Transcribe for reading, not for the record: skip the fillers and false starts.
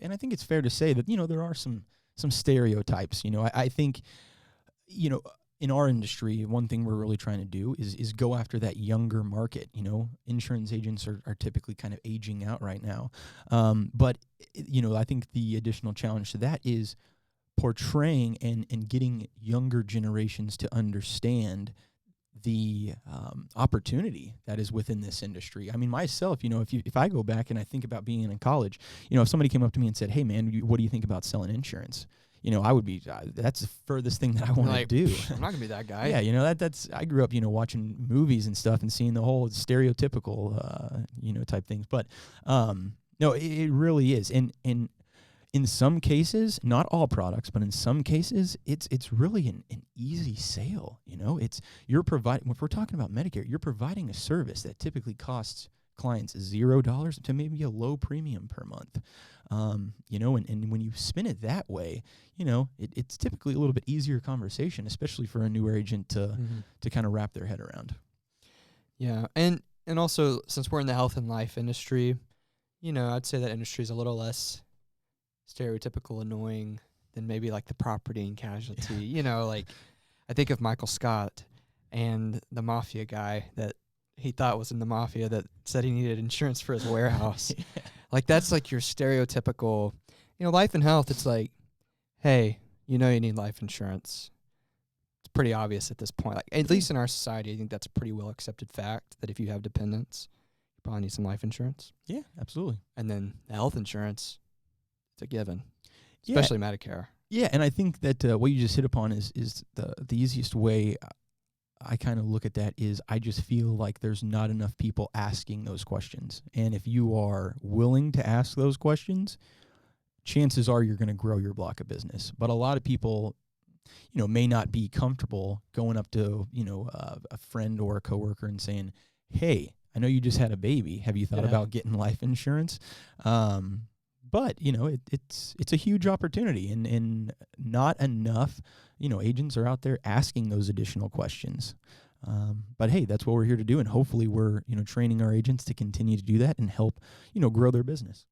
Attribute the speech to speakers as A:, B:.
A: and I think it's fair to say that, there are some stereotypes. I think, in our industry, one thing we're really trying to do is go after that younger market. Insurance agents are typically kind of aging out right now. But I think the additional challenge to that is portraying and getting younger generations to understand the opportunity that is within this industry. I mean, myself, if I go back and I think about being in college, if somebody came up to me and said, "Hey, man, what do you think about selling insurance?" I would be, that's the furthest thing that I want to do.
B: I'm not gonna be that guy.
A: Yeah, that's, I grew up, watching movies and stuff and seeing the whole stereotypical, type things. But no, it really is. And in some cases, not all products, but in some cases, it's really an easy sale. You're providing, if we're talking about Medicare, you're providing a service that typically costs clients $0 to maybe a low premium per month. And when you spin it that way, it's typically a little bit easier conversation, especially for a newer agent to kind of wrap their head around.
B: Yeah. And also, since we're in the health and life industry, I'd say that industry is a little less stereotypical annoying than maybe like the property and casualty. Yeah. I think of Michael Scott and the mafia guy that he thought was in the mafia that said he needed insurance for his warehouse. Yeah. That's like your stereotypical, life and health. It's like, hey, you need life insurance. It's pretty obvious at this point. At least in our society, I think that's a pretty well accepted fact that if you have dependents, you probably need some life insurance.
A: Yeah, absolutely.
B: And then the health insurance, it's a given, especially Medicare.
A: Yeah, and I think that what you just hit upon is the easiest way I kind of look at that is I just feel like there's not enough people asking those questions. And if you are willing to ask those questions, chances are you're going to grow your block of business. But a lot of people, may not be comfortable going up to, a friend or a coworker and saying, "Hey, I know you just had a baby. Have you thought about getting life insurance?" But, it's a huge opportunity, and not enough, agents are out there asking those additional questions. But hey, that's what we're here to do. And hopefully we're, training our agents to continue to do that and help, grow their business.